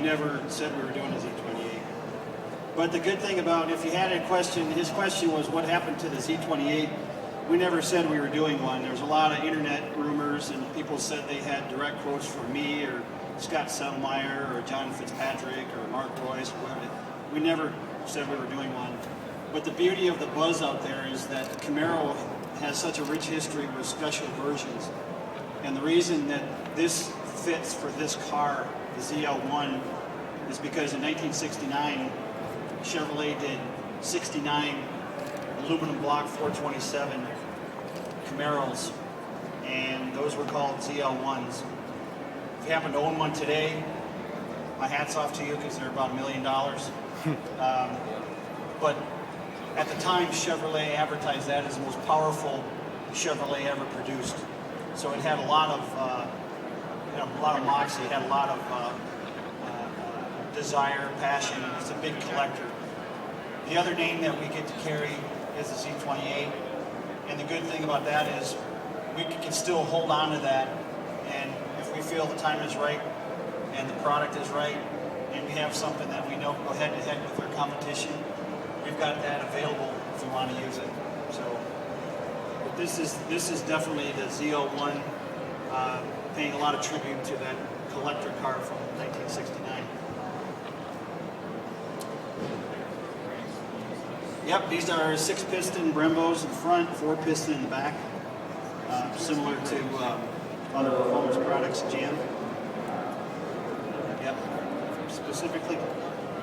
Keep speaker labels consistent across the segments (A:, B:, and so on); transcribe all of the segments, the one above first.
A: never said we were doing a Z28. But the good thing about, if you had a question, his question was what happened to the Z28. We never said we were doing one. There was a lot of internet rumors, and people said they had direct quotes from me or Scott Settlemyer or John Fitzpatrick or Mark Royce or whatever. We never said we were doing one. But the beauty of the buzz out there is that Camaro has such a rich history with special versions. And the reason that this fits for this car, the ZL1, is because in 1969, Chevrolet did 69 aluminum block 427 Camaros, and those were called ZL1s. If you happen to own one today, my hat's off to you because they're about $1 million. But at the time, Chevrolet advertised that as the most powerful Chevrolet ever produced. So it had a lot of moxie, it had a lot of desire, passion. It's a big collector. The other name that we get to carry is the Z28, and the good thing about that is we can still hold on to that, and if we feel the time is right and the product is right, and we have something that we know go head to head with our competition, we've got that available if we want to use it. So this is definitely the ZL1, paying a lot of tribute to that collector car from 1969. Yep, these are 6-piston Brembos in front, 4-piston in the back, similar to other performance products, GM. Yep, specifically.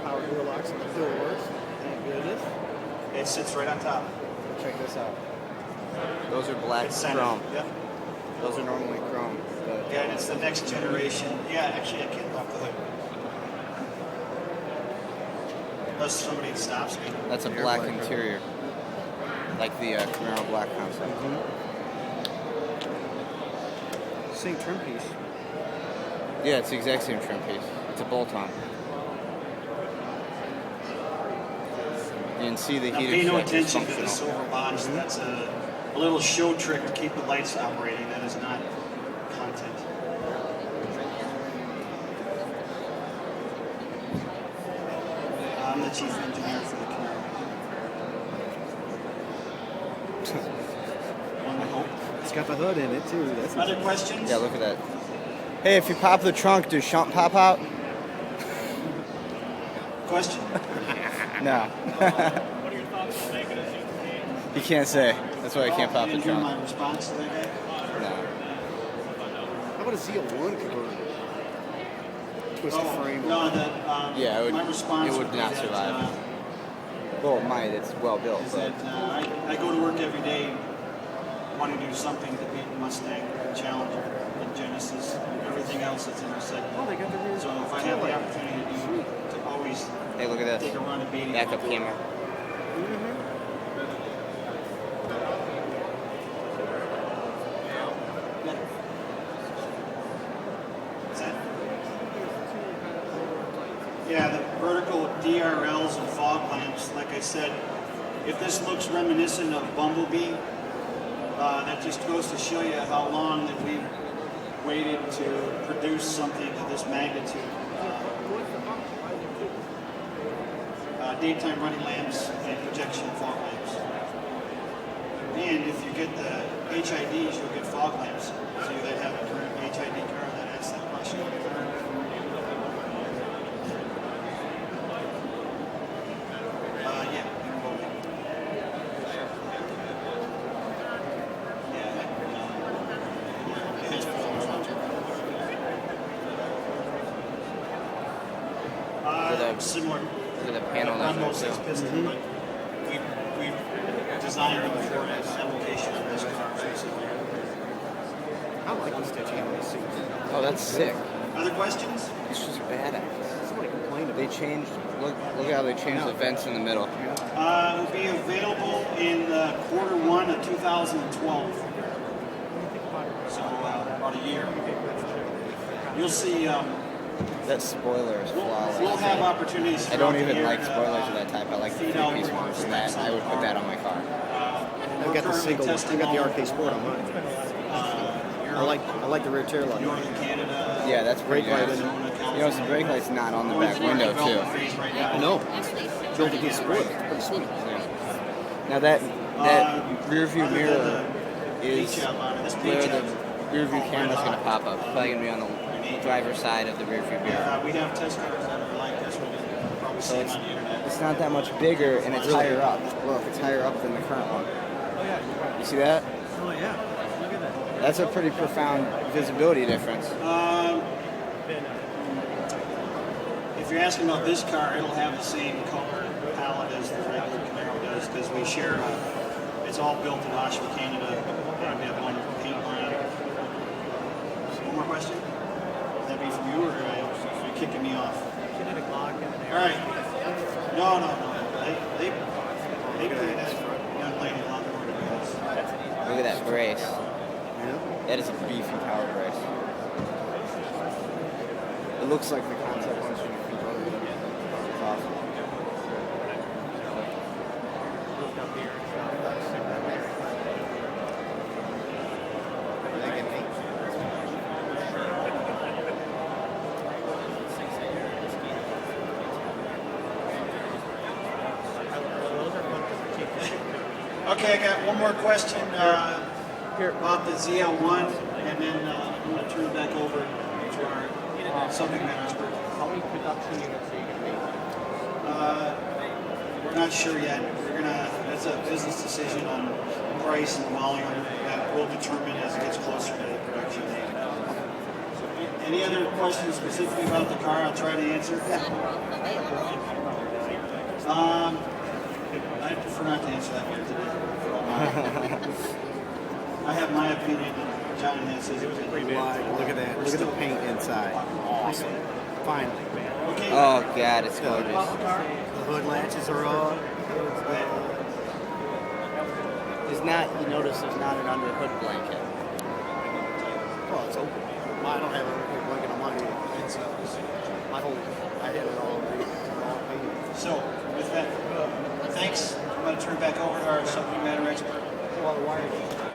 B: Power door locks on the doors. Thank goodness.
A: It sits right on top.
B: Check this out.
C: Those are black chrome.
A: Yep.
C: Those are normally chrome. But
A: Yeah, and it's the next generation. Yeah, actually, I can't pop the hood. Unless somebody stops me.
C: that's a black interior, like the Camaro Black concept.
B: Same trim piece.
C: Yeah, it's the exact same trim piece. It's a bolt-on. You can see the
A: Now,
C: heater
A: pay no
C: shed is
A: attention to the
C: functional.
A: silver box. That's a little show trick to keep the lights operating. That is not content. I'm the chief engineer for the Camaro. One would hope.
B: It's got the hood in it too. That's
A: Other questions?
C: Yeah, look at that. Hey, if you pop the trunk, does shunt pop out?
A: Question?
C: No.
D: What are your thoughts on making a Z28?
C: You can't say. That's why I can't pop
A: You
C: the
A: didn't hear
C: trunk.
A: my response to that guy?
C: No.
B: How about a ZL1 convertible? Twist the frame.
A: No,
C: Yeah, it would-
A: my response
C: it would
A: be
C: not
A: that,
C: survive. Well, it might. It's well built,
A: is
C: but
A: that I go to work every day wanting to do something to beat Mustang, Challenger, and Genesis, and everything else that's in our segment.
B: Oh, they got the rear.
A: So if I have the opportunity to always
C: hey, look at
A: take
C: this.
A: a run at beating
C: Backup
A: them,
C: camera.
A: What's that? Yeah, the vertical DRLs and fog lamps, like I said, if this looks reminiscent of Bumblebee, that just goes to show you how long that we've waited to produce something of this magnitude. Daytime running lamps and projection fog lamps. And if you get the HIDs, you'll get fog lamps. So you then have a current HID car that has that question. Yeah. Similar.
C: Look at the panel
A: On
C: there.
A: both 6 piston, but we've designed them for this application of this car.
B: I like the stitching on these seats.
C: Oh, that's sick.
A: Other questions?
C: It's just badass.
B: Somebody complained about
C: They changed. Look how they changed the vents in the middle.
A: It will be available in Q1 of 2012. So about a year. You'll see.
C: That spoiler is flawless.
A: We'll have opportunities.
C: I don't
A: throughout the
C: even
A: year
C: like
A: to,
C: spoilers of that type. I like the
A: feed out
C: three-piece
A: more
C: ones.
A: specs
C: I would put that on my car.
B: I've got the single one. I got the RK Sport on mine. I like the rear tail light.
A: Northern Canada.
C: Yeah, that's pretty
B: Brake light
C: good.
B: in it.
A: Arizona,
C: You notice the brake light's not on the
A: Going
C: back
A: through our
C: window
A: development
C: too.
A: phase right
B: I
A: now.
B: know. Built a good sport. It's pretty sweet.
C: Now that rear view
A: Other than
C: mirror
A: the
C: is
A: paint job on it, this
C: where
A: paint
C: the
A: job,
C: rear view
A: oh,
C: camera's
A: red
C: going to
A: hot.
C: pop up. It's probably going to be on the driver's side of the rear view mirror.
A: We have test cars that are like this. We'll probably see
C: So
A: them on the internet.
C: it's not that much bigger and it's higher up. Look, it's higher up than the current one. You see that?
D: Oh yeah, look at that.
C: That's a pretty profound visibility difference.
A: If you're asking about this car, it'll have the same color palette as the regular Camaro does because we share. It's all built in Oshawa, Canada, and we have one paint line. One more question? Would that be from you, or are you kicking me off?
D: She did a Glock in there.
A: All right. No. They pay that young lady a lot more than us.
C: Look at that brace. That is a beefy power brace. It looks like the concept one should be controlled. It's awesome.
D: Moved up here.
A: Okay, I got one more question about the ZL1, and then I'm going to turn it back over to our subject matter expert.
D: How many production units are you going to make?
A: We're not sure yet. That's a business decision on price and volume that we'll determine as it gets closer to the production date. Any other questions specifically about the car? I'll try to answer. I prefer not to answer that one today. I have my opinion, and John has his opinion.
B: Look at that. Look at the paint inside. Awesome. Finally, man.
A: Okay.
C: Oh god, it's gorgeous.
B: The hood latches are on.
C: There's not, you notice there's not an under hood blanket.
B: Oh, it's open. I don't have a blanket on my inside. I had it all painted.
A: So, with that, thanks. I'm going to turn it back over to our subject matter expert.
B: Well, the wire